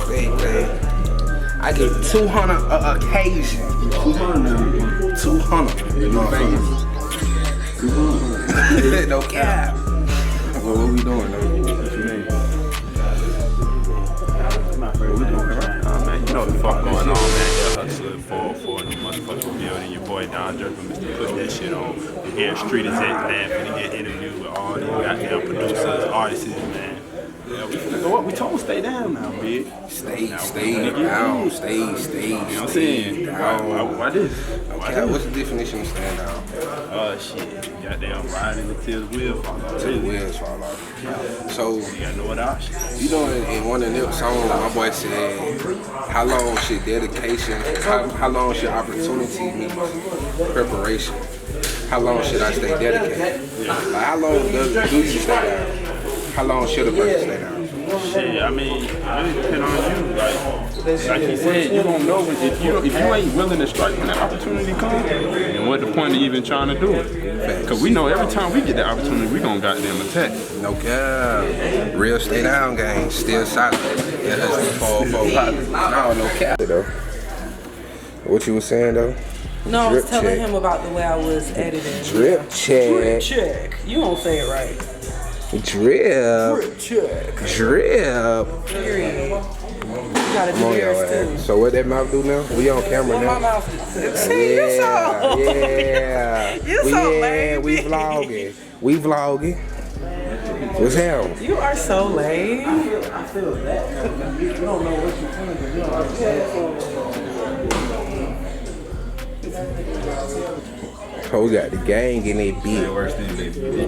I get 200 a occasion. 200. You know what I'm saying? No cap. Well, what we doing, though? What you mean? Man, you know what the fuck going on, man. Yeah, hustling 404 in the motherfucking building. Your boy Don Jerk from Mr. Put That Shit On. Here at Street is it, man. Finna get interviewed with all these goddamn producers, artists, man. Yeah, we finna go up. We told him stay down now, big. Stay down. Stay. You know what I'm saying? Why this? What's the definition of stand down? Shit. Goddamn riding until the wheels fall off. Till the wheels fall off. So, you got no other option. You know, in one of the songs, my boy said, how long should dedication, how long should opportunity meet preparation? How long should I stay dedicated? Like, how long do you stay down? How long should a person stay down? Shit, I mean, it really depends on you. Like he said, you don't know if you ain't willing to strike when that opportunity comes, then what the point of even trying to do it? Because we know every time we get the opportunity, we gonna goddamn attack. No cap. Real stay down game, still solid. Yeah, that's the 404. No cap. Though. What you was saying though? No, I was telling him about the way I was editing. Drip check. Drip check. You don't say it right. Drip check. Drip. Period. You gotta do yours too. So what that mouth do now? We on camera now. My mouth. See, you so. Yeah. You so lame. We vlogging. What's happening? You are so lame. I feel that. You don't know what you're doing. You know Oh, we got the gang in it beat.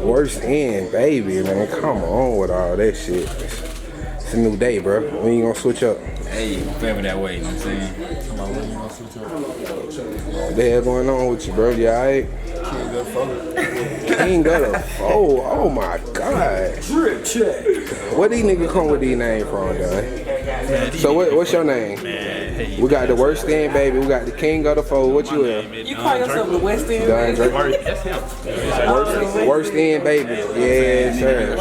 Worst end, baby, man. Come on with all that shit. It's a new day, bro. When you gonna switch up? Hey, forever that way, you know what I'm saying? Come on, when you gonna switch up? What the hell going on with you, bro? You alright? King of the Foe. Oh my God. Drip check. Where these niggas come with these names from, dog? So what's your name? We got the worst end, baby. We got the King of the Foe. What you is? You call yourself the West End? That's him. Worst end, baby. Yeah, sir.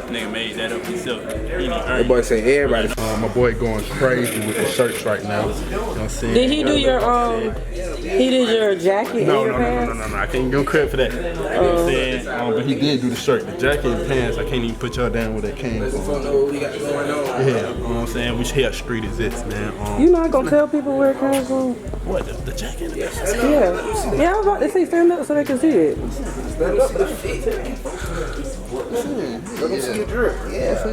Nigga made that up himself. That boy say everybody. my boy going crazy with the shirts right now. You know what I'm saying? Did he do your he did your jacket No, and your pants? no. I can't give him credit for that. You know what I'm saying? But he did do the shirt, the jacket and pants. I can't even put y'all down with that cane. Yeah, you know what I'm saying? We should hear Street is it, man. You not gonna tell people where it comes from? What, the jacket? Yeah, I was about to say stand up so they can see it. Stand up to the feet. Let me see your drip. Yeah.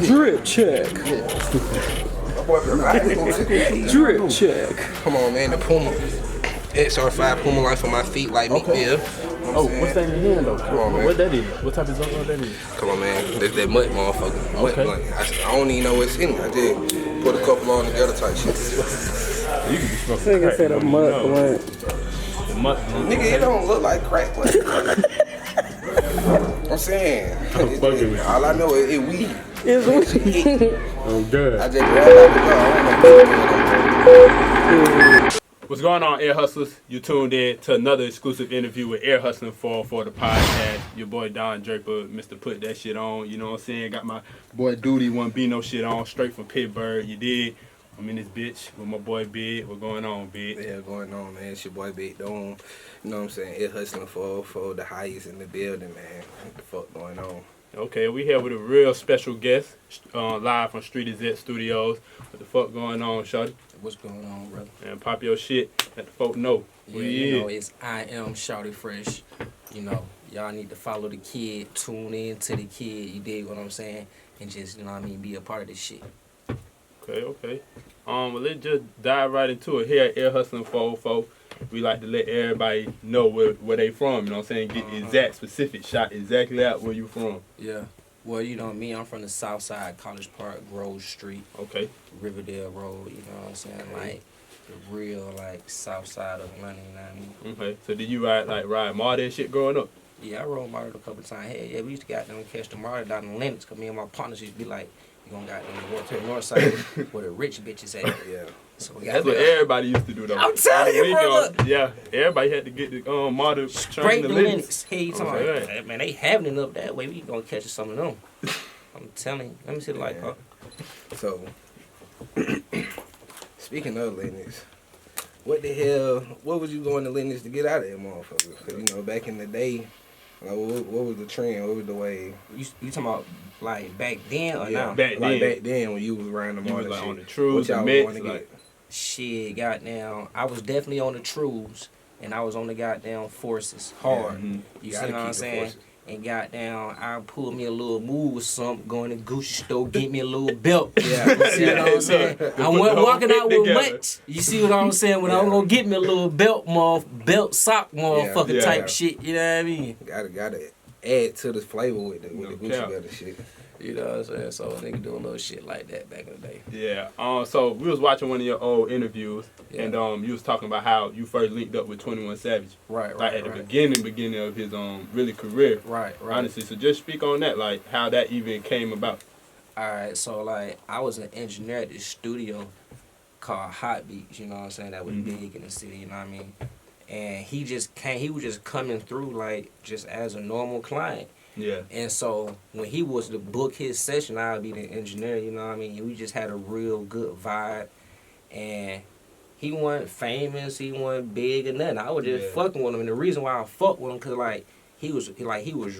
Drip check. Drip check. Come on, man. The Puma. XR5 Puma life on my feet like me, yeah. Oh, what's that in your hand though? Come on, man. What that is? What type of zone that is? Come on, man. That's that mutt, motherfucker. Mutt Okay. blunt. I don't even know what's in it. I just put a couple on together type shit. You can be smoking Nigga crack. said a mutt blunt. The mutt blunt. Nigga, it don't look like crack. I'm saying. I'm fucking with you. All I know is it weed. It's weed. I'm good. I just grab like What's going on, Air Hustlers? You tuned in to another exclusive interview with Air Hustling 404 the podcast. Your boy Don Draper, Mr. Put That Shit On. You know what I'm saying? Got my boy Duty, one be no shit on, straight from Pittsburgh. You dig? I'm in this bitch with my boy Big. What's going on, Big? Yeah, going on, man. It's your boy Big Dome. You know what I'm saying? Air Hustling 404, the highest in the building, man. What the fuck going on? Okay, we here with a real special guest, live from Street is It Studios. What the fuck going on, Shawty? What's going on, brother? And pop your shit. Let the folk know. Yeah, you know, it's I am Shawty Fresh. You know, y'all need to follow the kid, tune in to the kid, you dig what I'm saying? And just, you know what I mean, be a part of this shit. Okay. Well, let's just dive right into it. Here at Air Hustling 404, we like to let everybody know where they from, you know what I'm saying? Get the exact specific shot exactly out where you from. Yeah. Well, you know me, I'm from the South Side, College Park, Grove Street, Okay. Riverdale Road, you know what I'm saying? Like, the real, like, South Side of Atlanta, you know what I mean? Okay. So did you ride Marty and shit growing up? Yeah, I rode Marty a couple times. Hey, yeah, we used to get them catch the Marty down in Lennox, because me and my partners used to be like, you gonna got them go to the north side where the rich bitches at. Yeah. So we got That's what everybody used to do, though. I'm telling you, bro. Yeah, everybody had to get the Marty Straight train to to Lennox. Hey, you talking Okay. about, hey, man, they having it up that way. We gonna catch some of them. I'm telling you. Let me see the light pop. So, speaking of Linux, what was you going to Linux to get out of that motherfucker? Because, you know, back in the day, like, what was the trend? What was the way? You talking about like back then or now? Back then when you was around them you all was that like shit. on the trues, What y'all the was going mix, to like, get? Shit, goddamn. I was definitely on the trues, and I was on the goddamn forces hard. Mhm. You Gotta see what I'm keep the saying? forces. And goddamn, I pulled me a little move or something, going to Gucci store, get me a little belt. Yeah. You see what I'm saying? Look, I put wasn't the whole walking fit out with together. much. You see what I'm saying? When I'm Yeah. gonna get me a little belt sock motherfucker Yeah. type shit. You know what I mean? Gotta add to the flavor with the No Gucci cap. belt and shit. You know what I'm saying? So a nigga doing little shit like that back in the day. Yeah. So we was watching one of your old interviews, Yeah. and you was talking about how you first linked up with 21 Savage, Right, like at the beginning of his really career. Right. Honestly, so just speak on that, like how that even came about. Alright, so like I was an engineer at this studio called Hot Beats, you know what I'm saying, that was big in the city, you know what I mean? And he was just coming through like just as a normal client. Yeah. And so when he was to book his session, I would be the engineer, you know what I mean? And we just had a real good vibe. And he wasn't famous, he wasn't big or nothing. I was just fucking with him. And the reason why I fucked with him, cause like he was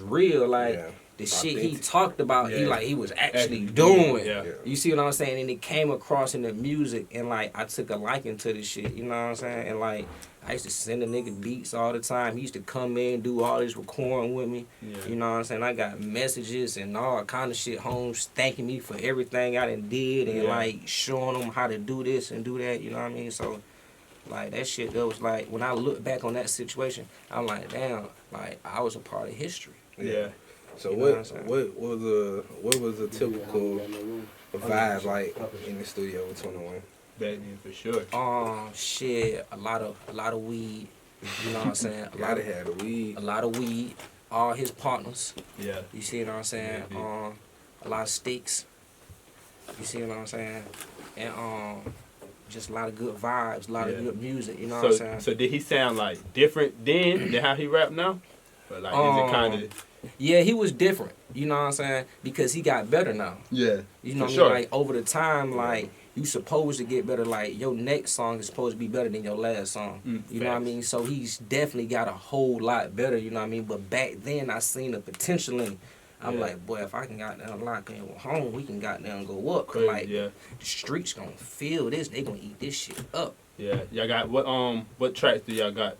real, like Yeah. the shit he Authentic. talked about, Yeah. he was actually Actually doing. yeah. You see what I'm saying? And it came across in the music, and like I took a liking to this shit, you know what I'm saying? And like I used to send a nigga beats all the time. He used to come in, do all this recording with me. Yeah. You know what I'm saying? I got messages and all kind of shit home thanking me for everything I done did and like showing them how to do this and do that, you know what I mean? So like that shit, that was like, when I look back on that situation, I'm like, damn, like I was a part of history. Yeah. So You know what I'm saying? what was a typical vibe like in the studio with 21? Back then for sure. Shit, a lot of weed, you know what I'm saying? Gotta have the weed. A lot of weed, all his partners, Yeah. you see what I'm saying? Yeah, A lot of sticks, you see what I'm saying? And just a lot of good vibes, a lot of good music, you know what I'm saying? So did he sound like different then than how he rap now? But like is it kind of Yeah, he was different, you know what I'm saying? Because he got better now. Yeah. You know what I For mean? sure. Like over the time, like you supposed to get better. Like your next song is supposed to be better than your last song. You know what I facts. mean? So he's definitely got a whole lot better. You know what I mean? But back then, I seen the potential in him. I'm like, boy, if I can goddamn lock in with home, we can goddamn go up. Cause Crazy, like yeah. the streets gonna feel this. They gonna eat this shit up. Yeah. Y'all got what tracks do y'all got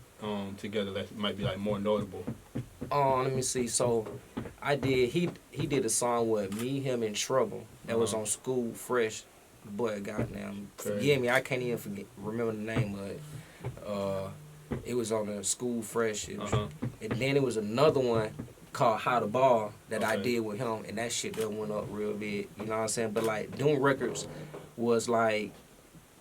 together that might be like more notable? Let me see. So I did. He did a song with me, him, and Trouble that was on School Fresh. Boy, goddamn, forgive me, I can't even remember the name of it. It was on the School Fresh, it was, and then it was another one called How to Ball that I did with him, and that shit that went up real big. You know what I'm saying? But like, Doom Records was like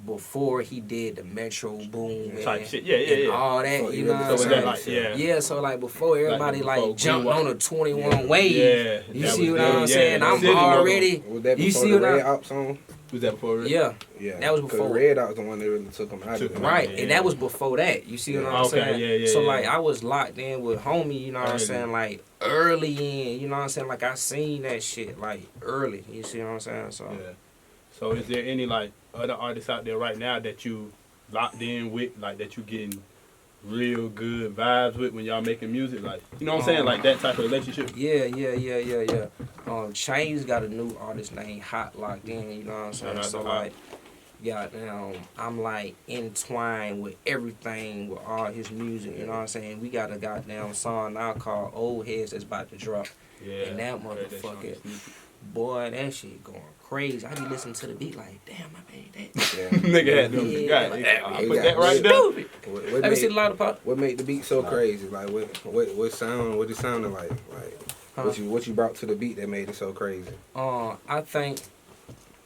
before he did the Metro Boom Type and, shit. Yeah. and all that. So you know what so I'm was So saying? was that like Yeah, so like before everybody before jumped Blue on the 21 wave. Yeah. You that see was what good. I'm saying? Yeah, I'm City Logo. already. Was that You before see the what Red I? Op song? Was that before it? Yeah, Yeah. That was 'Cause before. Red Op was the one that really took him out of it. right, Yeah, and yeah. that was before that. You see what I'm Okay, saying? yeah, So yeah. like I was locked in with homie. You know what I'm Early. saying? Like early in. You know what I'm saying? Like I seen that shit like early. You see what I'm saying? So. Yeah. So is there any like other artists out there right now that you locked in with, like that you getting real good vibes with when y'all making music? Like, you know what I'm saying? Like that type of relationship? Yeah. Chain's got a new artist named Hot locked in. You know what I'm saying? Shout out So to Hot. like. Yeah, I'm like entwined with everything with all his music, you know what I'm saying? We got a goddamn song now called Old Heads that's about to drop. Yeah. And that heard shit on motherfucker, the sneak. boy, that shit going crazy. I be listening to the beat like, damn, I made that. Yeah. Nigga had them. Yeah. God, I Yeah. put that right there. Stupid. What Let me see the made, lot of pop. what made the beat so crazy? Like what it sounded like? Huh? What you brought to the beat that made it so crazy? I think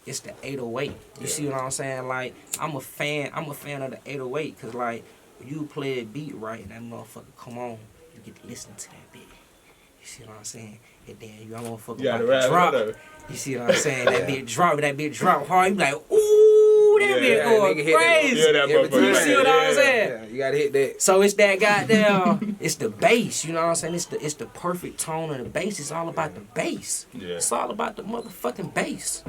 it's the 808. You see what I'm saying? Like, I'm a fan of the 808 because, like, when you play a beat right and that motherfucker come on, you get to listen to that beat. You see what I'm saying? And then you motherfucker You gotta about to rap drop. with her. You see what I'm saying? That bit drop hard. You be like, ooh, Ooh, that be going crazy. Yeah, that motherfucker. You see what I'm saying? Yeah, you gotta hit that. So it's that goddamn, it's the bass, you know what I'm saying? It's the perfect tone of the bass. It's all about the bass. Yeah. It's all about the motherfucking bass.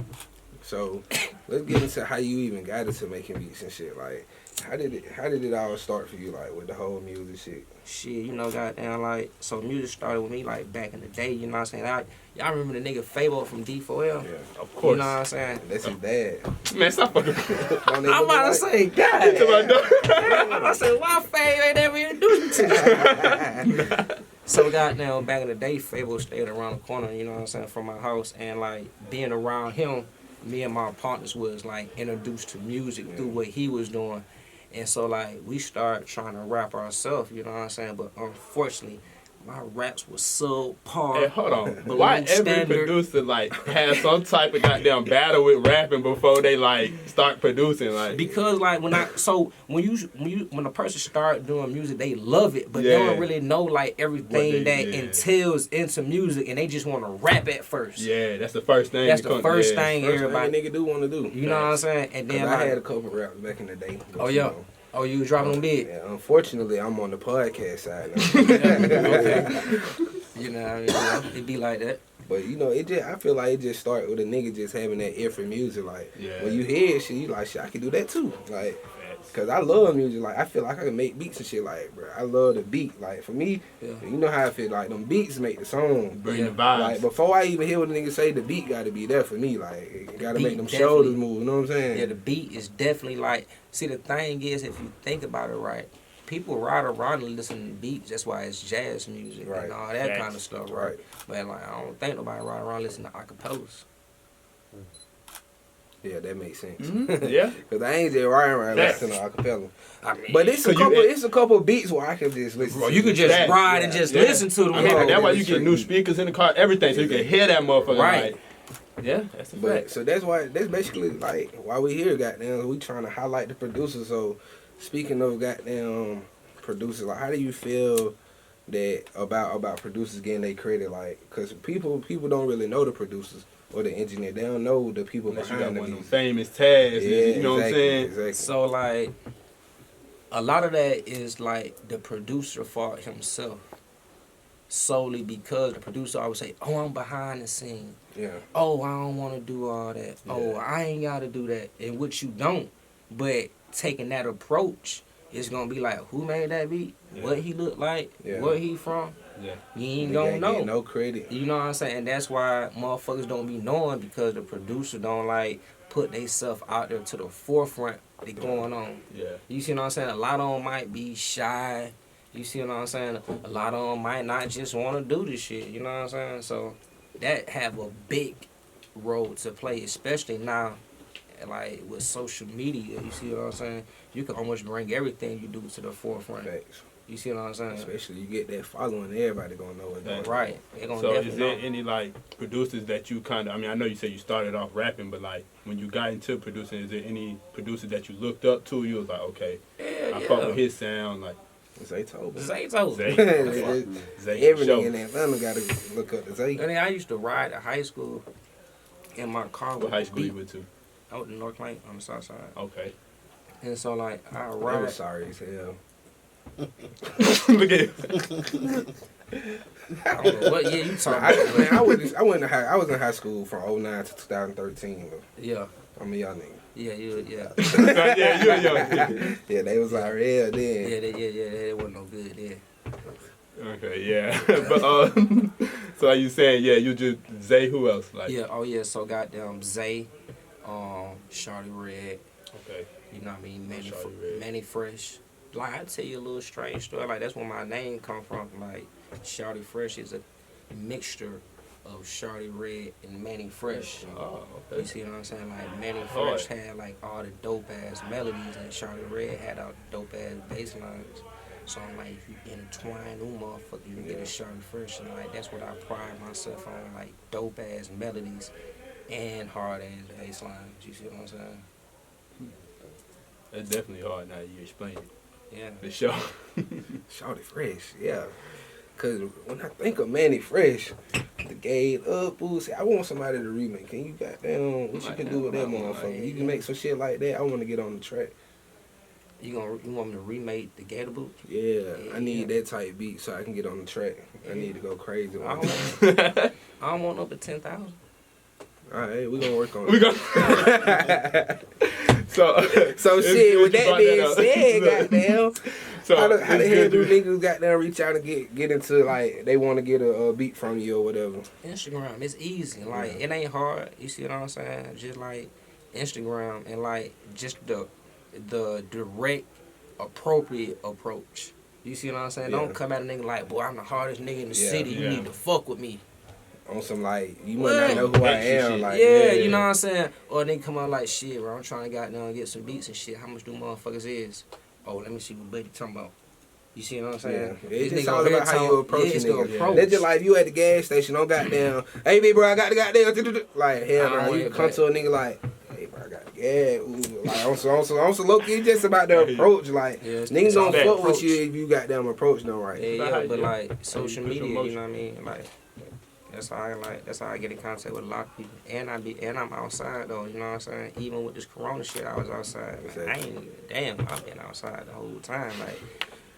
So let's get into how you even got into making beats and shit. Like, how did it all start for you? Like with the whole music shit. Shit, you know, goddamn, like, so music started with me like back in the day. You know what I'm saying? Y'all remember the nigga Fabo from D4L? Yeah, Of course. You know what I'm saying? that's his dad. Man, stop fucking. Don't they I'm look about to alike? say, God. I said, why Fabo ain't never introduced me to this? So goddamn, back in the day, Fabo stayed around the corner, you know what I'm saying, from my house, and like being around him, me and my partners was like introduced to music through what he was doing. And so like we started trying to rap ourselves, you know what I'm saying? But unfortunately, my raps was subpar. Hey, hold on. below Why every standard. producer like has some type of goddamn battle with rapping before they like start producing? Like, Because like when a person start doing music, they love it, but they Yeah. don't really know like everything that yeah. entails into music, and they just want to rap at first. yeah, that's the first thing. That's to the come- first yeah. thing First everybody. thing a nigga do want to do. You know what I'm saying? And then Cause I had a like, couple raps back in the day. but, oh you yeah, know, oh you was dropping them big. yeah, unfortunately, I'm on the podcast side now. Okay. You know, what I mean? Yeah, it be like that. But you know, I feel like it just started with a nigga just having that ear for music. Like Yeah. when you hear shit, you like shit. I can do that too. Like, cause I love music. Like I feel like I can make beats and shit. Like, bro, I love the beat. Like for me, Yeah. you know how I feel. Like them beats make the song. Bring the Like vibes. before I even hear what the nigga say, the beat got to be there for me. Like it got to beat make them definitely- shoulders move. You know what I'm saying? Yeah, the beat is definitely like. See, the thing is, if you think about it right, people ride around and listen to beats. That's why it's jazz music Right. and all that Facts. kind of stuff, right? Right. But like, I don't think nobody ride around listening to acapellas. Yeah, that makes sense. Yeah. Cause I ain't just riding around Facts. listening to acapella. I mean, But it's a Cause you- couple. It's a couple beats where I can just listen. bro, to you could just Facts. ride and just Yeah. listen to them. I mean, Oh, that's why you it's get true. new speakers in the car, everything, so you can hear that motherfucker. Right. Like, yeah, that's a But fact. so that's basically like why we here. Goddamn, we trying to highlight the producers. So speaking of goddamn producers, like how do you feel that about producers getting their credit? Like, cause people don't really know the producers or the engineer. They don't know the people Unless you got behind the one of them music. famous tags, Yeah, you know what I'm saying? Exactly. So like, a lot of that is like the producer fault himself. Solely because the producer always say, "Oh, I'm behind the scene. Yeah. Oh, I don't want to do all that. Oh, I ain't got to do that." And which you don't. But taking that approach, it's gonna be like, who made that beat? Yeah. What he look like? Yeah. Where he from? Yeah. You ain't Nigga gonna ain't know. getting no credit. You know what I'm saying? And that's why motherfuckers don't be knowing, because the producer don't like put they stuff out there to the forefront. They going on. Yeah. You see what I'm saying? A lot of them might be shy. You see what I'm saying? A lot of them might not just want to do this shit. You know what I'm saying? So that have a big role to play, especially now, like with social media. You see what I'm saying? You can almost bring everything you do to the forefront. Facts. You see what I'm saying? Especially you get that following, everybody gonna know what's going on. Right. They gonna So definitely is there know. any like producers that you kind of, I mean, I know you said you started off rapping, but like when you got into producing, is there any producers that you looked up to? You was like, okay, I fuck with his sound, like Zay told me. Zay told Zay. me. Zay Every show. nigga in Atlanta gotta look up to Zay. And then I used to ride to high school in my car What with high the school you beat. went to? I went to North Lake on the south side. Okay. And so like I I was ride. sorry as hell. Look at I don't know what year you talking I, about. man, I was in high school from 09 to 2013. Yeah. I'm a young nigga. Yeah, yeah. yeah, you're young. Yeah, they was like real then. Yeah, that wasn't no good there. Okay, yeah. But so are you saying, yeah, you just Zay, who else? Like, Yeah, oh yeah, so goddamn Zay, Shawty Red, okay. you know what I mean, Shawty Red. Manny Fresh. Like I tell you a little strange story, like that's where my name come from. Like Shawty Fresh is a mixture of Shawty Red and Manny Fresh. Oh, You okay. see what I'm saying? Like Manny Hard. Fresh had like all the dope ass melodies, and Shawty Red had all the dope ass bass lines. So I'm like, if you intertwine them motherfuckers, you can get a Shawty Fresh. And like that's what I pride myself on, like dope ass melodies and hard ass bass lines. You see what I'm saying? That's definitely hard now you explain it. Yeah. The show. Shawty fresh, yeah. Cause when I think of Manny Fresh, the Gate Up, Boosie, I want somebody to remake. Can you goddamn what you can do with that motherfucker? You can make some shit like that. I want to get on the track. You want me to remake the Gator Boots? Yeah, I need that type beat so I can get on the track. I need to go crazy. I don't want up to 10,000. All right, we gonna work on it. We gonna. So shit. With that being said, goddamn. So how the hell do niggas goddamn reach out and get into like they want to get a beat from you or whatever? Instagram, it's easy. Like it ain't hard. You see what I'm saying? Just like Instagram and like just the direct, appropriate approach. You see what I'm saying? Yeah. Don't come at a nigga like, boy, I'm the hardest nigga in the city. You need to fuck with me. On some like, you might not know who I am. Like, yeah, you know what I'm saying? Or they come out like, shit, bro, I'm trying to goddamn get some beats and shit. How much do motherfuckers is? Oh, let me see what Buddy talking about. You see what I'm saying? Yeah. It's just all about how you approach it. Approach. That's just like you at the gas station, don't goddamn, hey, big bro, I got the goddamn, like, hell no, you come to a nigga like, hey, bro, I got the gas. Ooh. Like, on some low key, just about the approach. Like, niggas don't fuck with you if you goddamn approach them right. Yeah, but like, social media, you know what I mean? Like, that's how I get in contact with a lot of people. And I'm outside though, you know what I'm saying? Even with this corona shit, I was outside. Like, I ain't I've been outside the whole time. Like,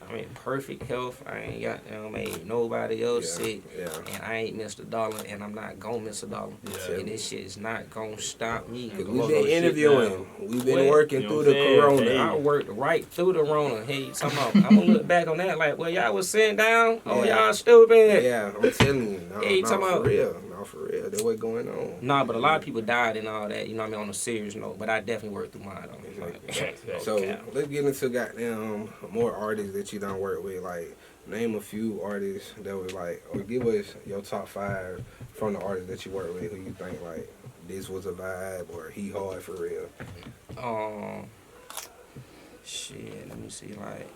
I'm in perfect health. I ain't got made nobody else sick. Yeah. And I ain't missed a dollar, and I'm not gonna miss a dollar. Yeah. And this shit is not gonna stop me. Cause we've been interviewing. We've been working through the corona. Hey, I worked right through the Rona. Hey, I'm gonna look back on that like, well, y'all was sitting down. Oh, y'all stupid. Yeah, I'm telling you. No, hey, for real. No, for real. That's what's going on. Nah, but a lot of people died and all that. You know what I mean? On a serious note. But I definitely worked through mine. So let's get into goddamn more artists that you done work with. Like, name a few artists that was like, or give us your top 5 from the artists that you work with who you think like this was a vibe or he hard for real. Shit. Let me see. Like,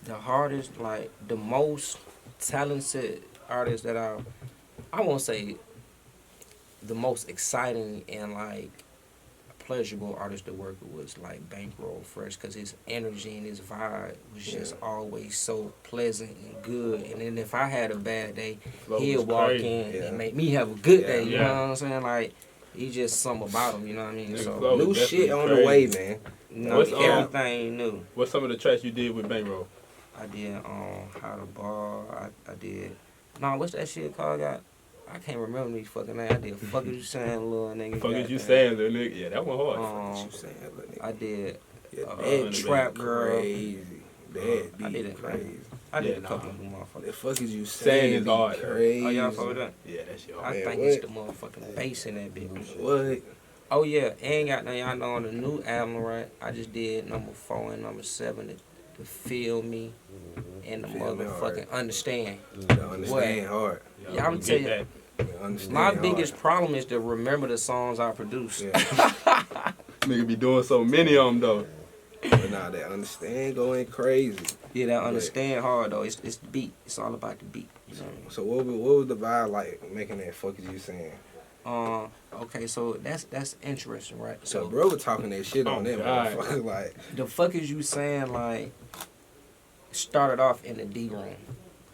the hardest, like the most talented artist that I won't say the most exciting and like pleasurable artist to work with was like Bankroll Fresh, because his energy and his vibe was just always so pleasant and good. And then if I had a bad day, he'll walk in and make me have a good day. You know what I'm saying? Like, he just something about him. You know what I mean? So new shit on the way, man. Everything new. What's some of the tracks you did with Bankroll? I did How to Ball. I did. No, what's that shit called? I can't remember these fucking names. I did Fuck Is You Saying, Little Nigga. Fuck Is You Saying, Little Nigga. Yeah, that one hard. Fuck Is You Saying, Little Nigga. I did that Trap Girl. Crazy. That beat I did it crazy. I did a couple of them motherfuckers. The Fuck Is You Saying is hard. Crazy. Oh, y'all fuck with that? Yeah, that shit hard. I think it's the motherfucking bass in that bitch. What? Oh, yeah. And got now y'all know on the new album, right? I just did number 4 and number 7 to Feel Me and the motherfucking Understand. The Understand hard. Yeah, I'm telling you. My biggest problem is to remember the songs I produce. Yeah. Nigga be doing so many of them though. But nah, that Understand going crazy. Yeah, that Understand hard though. It's the beat. It's all about the beat. You know? So what was the vibe like making that Fuck Is You Saying? Okay, so that's interesting, right? So bro was talking that shit on that motherfucker. Like, the Fuck Is You Saying, like, started off in the D room.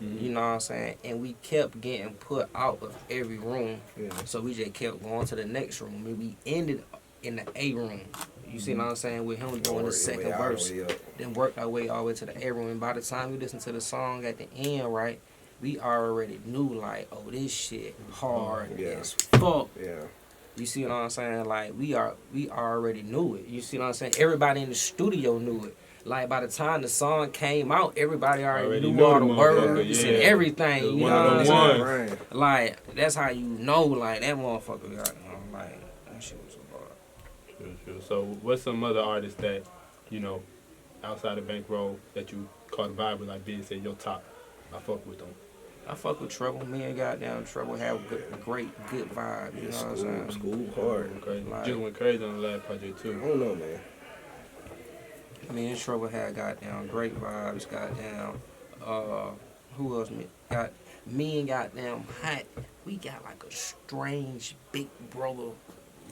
You know what I'm saying? And we kept getting put out of every room. Yeah. So we just kept going to the next room. And we ended in the A room. You see what I'm saying? With him doing the second verse. Then worked our way all the way to the A room. And by the time we listened to the song at the end, right, we already knew, like, oh, this shit hard as fuck. Yeah. You see what I'm saying? Like, we already knew it. You see what I'm saying? Everybody in the studio knew it. Like, by the time the song came out, everybody already knew all the words and everything. You know what I'm saying? Like, that's how you know, like, that motherfucker got, like, that shit was so hard. Sure. So, what's some other artists that, you know, outside of Bankroll that you caught vibe with, like being said, your top? I fuck with them. I fuck with Trouble. Me and goddamn Trouble have a great, good vibe. You know what I'm saying? School hard. Like, just went crazy on the last project, too. I don't know, man. Me and Trouble had goddamn great vibes, goddamn. Who else? Got me and goddamn Hot. We got like a strange big brother,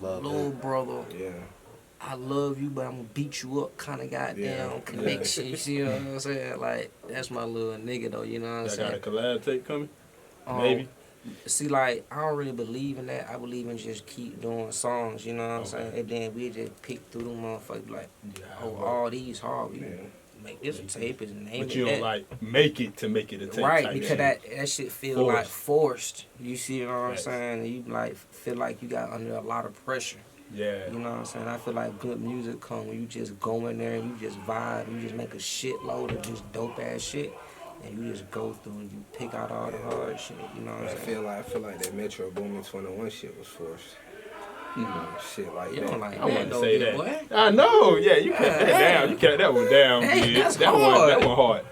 little brother. Yeah. I love you, but I'm gonna beat you up kind of goddamn connection. You see what I'm saying? Like, that's my little nigga, though, you know what I'm saying? Got a collab tape coming? Maybe? See, like, I don't really believe in that. I believe in just keep doing songs, you know what I'm saying? And then we just pick through them motherfuckers, like, all these hard. We make this a tape, is name But it you don't, that. like, make it to make it a tape. Right, because that shit feel like forced. You see what I'm Right. saying? You, like, feel like you got under a lot of pressure. Yeah. You know what I'm saying? I feel like good music come when you just go in there and you just vibe, you just make a shitload of just dope ass shit, and you just go through and you pick out all the hard shit. You know what I'm saying? I feel like that Metro Boomin 21 shit was forced. Shit like You that. don't like I want that to though, say big that. boy. I know. Yeah, you cut that down. You cut that one down, Hey, kid. that's That hard. one hard.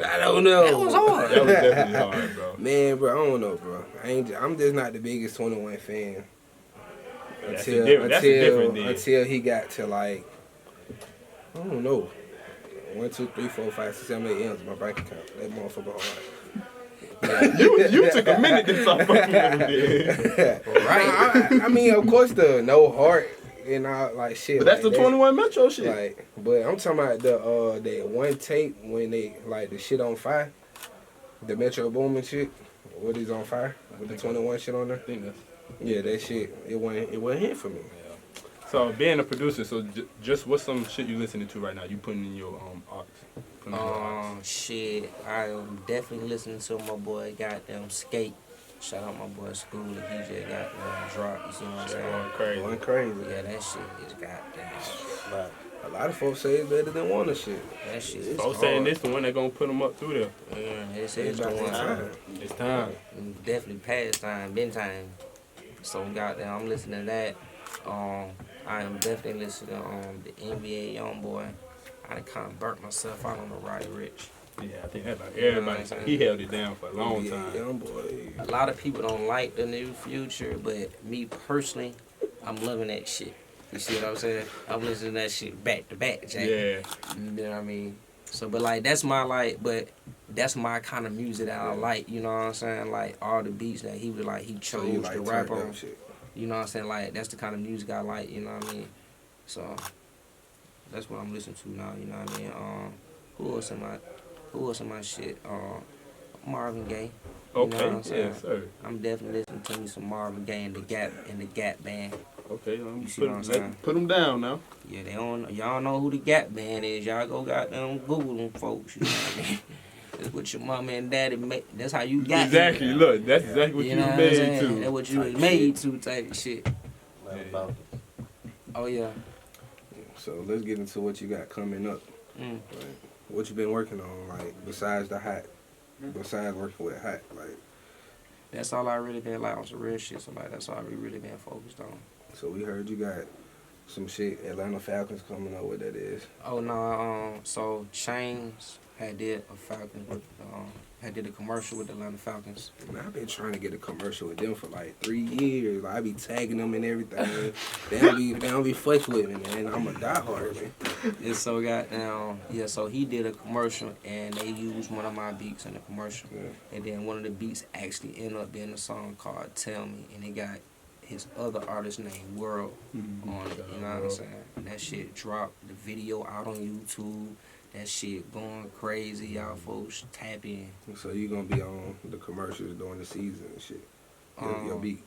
I don't know. That was hard. That was definitely hard, bro. Man, bro, I don't know, bro. I'm just not the biggest 21 fan. That's a different deal. Until he got to like, I don't know, 1, 2, 3, 4, 5, 6, 7, 8 M's in my bank account. That motherfucker hard. You took a minute to stop fucking with it. Right. I mean, of course, the no heart and all like shit. But that's like the 21 Metro shit. Like, but I'm talking about the that one tape when they like the shit on fire, the Metro Boomin shit. What is on fire with the 21 shit on there? I think that's. Yeah, that shit. It wasn't hit for me. So being a producer, so just what's some shit you listening to right now? You putting in your arcs? Shit, I am definitely listening to my boy goddamn Skate. Shout out my boy School, he just goddamn dropped. You see what I'm saying? Going crazy. Yeah, that shit is goddamn. A lot of folks say it's better than Warner shit. That shit is Folks saying this the one that gonna put them up through there. Yeah, it's about the one. time. It's time. Definitely past time, been time. So goddamn, I'm listening to that. I am definitely listening to the NBA Youngboy. I done kind of burnt myself out on the Roddy Rich. Yeah, I think that's like everybody. He held it down for a long time. Young boy. A lot of people don't like the new Future, but me personally, I'm loving that shit. You see what I'm saying? I'm listening to that shit back to back, Jack. Yeah. You know what I mean? So, but like, that's my my kind of music that I like, you know what I'm saying? Like, all the beats that he was like, he chose to rap on. Shit. You know what I'm saying? Like, that's the kind of music I like, you know what I mean? So, that's what I'm listening to now, you know what I mean? Who else in my shit? Marvin Gaye. You know what I'm saying? Yes, sir. I'm definitely listening to me some Marvin Gaye and the Gap Band. Okay, You see what I'm saying? put them down now. Yeah, y'all know who the Gap Band is. Y'all go goddamn Google them folks. You know what I mean? That's what your mama and daddy made. That's how you got Exactly. here. Look, that's exactly what you know made I'm saying? to. That's what you was made to type of shit. Oh yeah. So let's get into what you got coming up. Mm. Like, what you been working on, like besides the hat, besides working with hat, like. That's all I really been like on some real shit. So like that's all I really been focused on. So we heard you got some shit, Atlanta Falcons coming up. What that is? Oh no, so Chains had did a Falcons with had did a commercial with the Atlanta Falcons. Man, I've been trying to get a commercial with them for like 3 years. Like, I be tagging them and everything. They don't be fucking with me, man. I'm a diehard, man. And so goddamn, yeah. So he did a commercial and they used one of my beats in the commercial. Yeah. And then one of the beats actually ended up being a song called "Tell Me," and it got his other artist named World on it. You know what I'm saying? And that shit dropped. The video out on YouTube. That shit going crazy. Y'all folks tap in. So you gonna be on the commercials during the season and shit. Your beat.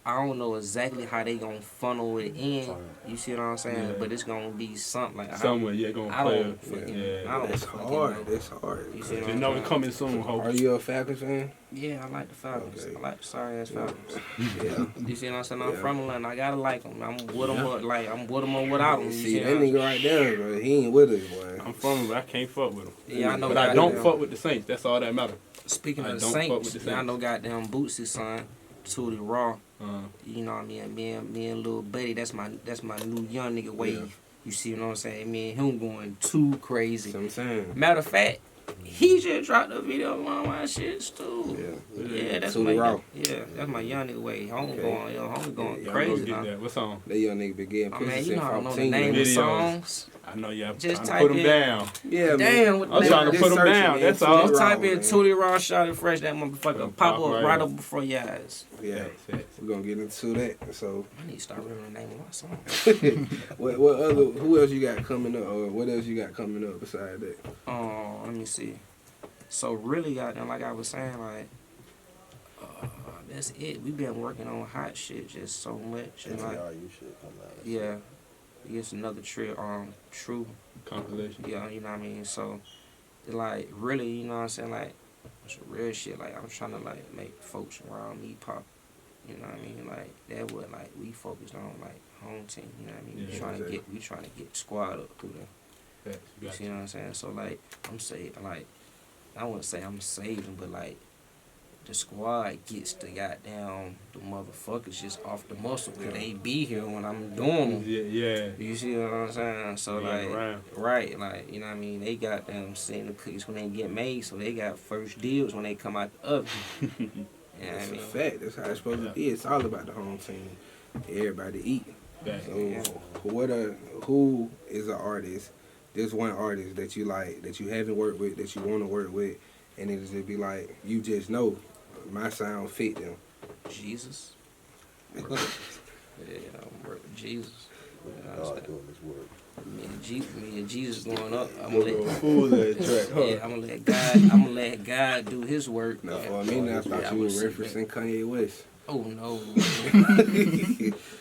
I don't know exactly how they gonna funnel it in. You see what I'm saying? Yeah. But it's gonna be something like Somewhere, gonna I play. don't fucking. Yeah. I don't That's fucking hard. know. That's hard. You see what You I'm know saying? it's coming soon, hope. Are you a Falcons fan? Yeah, I like the Falcons. Okay. I like the sorry ass Falcons. Yeah. You see what I'm saying? I'm Yeah. from Atlanta. I gotta like them. I'm with them or like I'm with them or without them. You See, see that what I'm nigga right there, bro. He ain't with us, boy. I'm from him, but I can't fuck with him. Yeah, I know. But I don't goddamn- fuck with the Saints. That's all that matters. Speaking I of the don't fuck Saints, with the I Saints. know goddamn Bootsy son, Tootie Raw. Uh, You know what I mean? Me and Lil Buddy, that's my new young nigga wave. Yeah. You see what I'm saying? Me and him going too crazy. See what I'm saying? Matter of fact, he just dropped a video on one of my shits too. Yeah. Yeah, that's Tootie my Raw. That's my young nigga way. Homie Okay. going Yeah, crazy go now. get that. What song? That young nigga been getting I pussy mean, you since know I don't know the 14. name of the Videos. songs. I know y'all Just trying to put type them in- down. Yeah, Damn, man. what I'm trying to put them down. That's all. Just type in Tootie Raw Shawty Fresh, that motherfucker pop up right right up. up before your eyes. Yeah, Facts. we're gonna get into that. So, I need to start remembering the name of my song. what other? Who else you got coming up, or what else you got coming up besides that? Let me see. So really, goddamn, like I was saying, like, that's it. We've been working on hot shit just so much, and like, NTRU shit come out. yeah, it's another true, Compilation. yeah, you know what I mean. So, like, really, you know what I'm saying, like, some real shit. Like, I'm trying to like make folks around me pop. You know what I mean? Like that what like we focused on, like home team. You know what I mean? Yeah, We trying to get squad up through there. Facts. You see what I'm saying? So like I'm saying, like I wouldn't say I'm saving, but like the squad gets the goddamn the motherfuckers just off the muscle because they be here when I'm doing them. Yeah. You see what I'm saying? So Yeah, like around. right, like you know what I mean? They got them seeing the cookies when they get made, so they got first deals when they come out the oven. You know what I That's a mean? fact. That's how it's supposed to be. It's all about the home team. Everybody eat. Facts. So, who is an artist? There's one artist that you like, that you haven't worked with, that you want to work with, and it just be like, you just know my sound fit them. Jesus. Yeah, I'm working with Jesus. You know what I'm God saying? doing this work. Me and Jesus going up. I'm Look gonna at fool that track, huh? yeah, I'm gonna let God do His work. Now, for me, now, I thought Yeah, you were I would say referencing Kanye West. Oh no.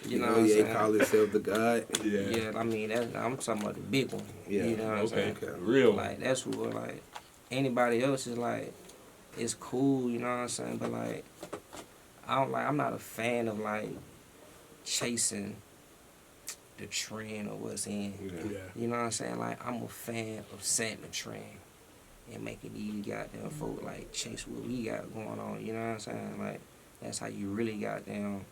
You know, what I'm he saying? call himself the God. Yeah. Yeah, I mean I'm talking about the big one. Yeah. You know what I'm Okay. saying? Real. Like that's who like anybody else is like it's cool, you know what I'm saying? But like I'm not a fan of like chasing the trend or what's in. Yeah. You know what I'm saying? Like I'm a fan of setting the trend and making these goddamn folk like chase what we got going on. You know what I'm saying? Like that's how you really goddamn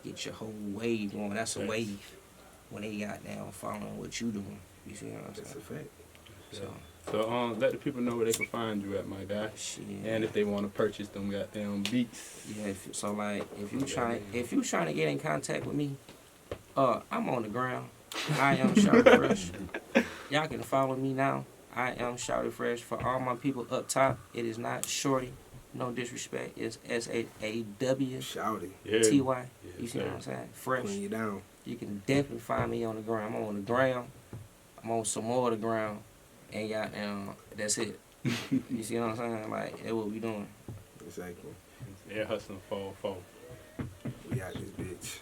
get your whole wave going. That's a Yes. wave when they goddamn following what you doing. You see what I'm That's a saying? fact. So So let the people know where they can find you at, my guy. shit. And if they want to purchase them goddamn beats. Yeah, if you trying to get in contact with me, I'm on the ground. I am Shawty Fresh. Y'all can follow me now. I am Shawty Fresh. For all my people up top, it is not Shorty. No disrespect. It's SAAWTY. Shawty. Yeah. You see Yes, what sir. I'm saying? Fresh. Putting you down. You can definitely find me on the ground. I'm on the ground. I'm on some more of the ground. And goddamn, that's it. You see what I'm saying? Like, that's what we doing. Exactly. Air hustling 4-4. We out this bitch.